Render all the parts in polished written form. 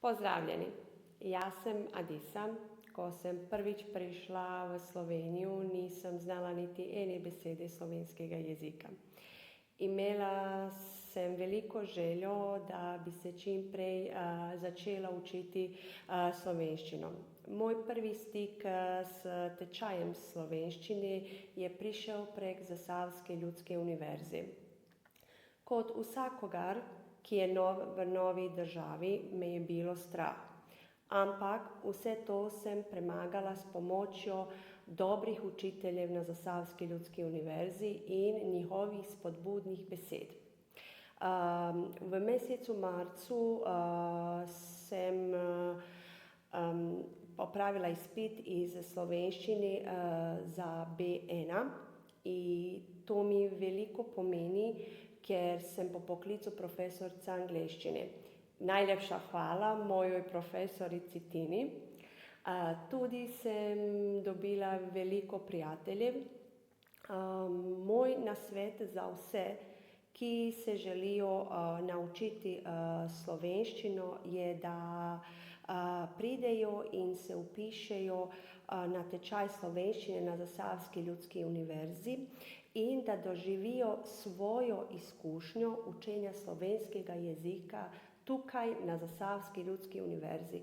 Pozdravljeni, jaz sem Adisa. Ko sem prvič prišla v Slovenijo, nisem znala niti ene besede slovenskega jezika. Imela sem veliko željo, da bi se čim prej začela učiti slovenščino. Moj prvi stik s tečajem slovenščine je prišel prek Zasavske ljudske univerze. Kot vsakogar, ki je v novi državi, me je bilo strah. Ampak vse to sem premagala s pomočjo dobrih učiteljev na Zasavski ljudski univerzi in njihovih spodbudnih besed. V mesecu marcu sem opravila izpit iz slovenščine za B1 in to mi veliko pomeni, ker sem po poklicu profesorica angleščine. Najlepša hvala mojoj profesorici Tini. Tudi sem dobila veliko prijateljev. Moj nasvet za vse, ki se želijo naučiti slovenščino, je, da pridejo in se vpišejo na tečaj slovenščine na Zasavski ljudski univerzi in da doživijo svojo izkušnjo učenja slovenskega jezika tukaj na Zasavski ljudski univerzi.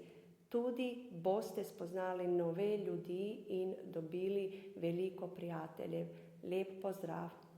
Tudi boste spoznali nove ljudi in dobili veliko prijateljev. Lep pozdrav!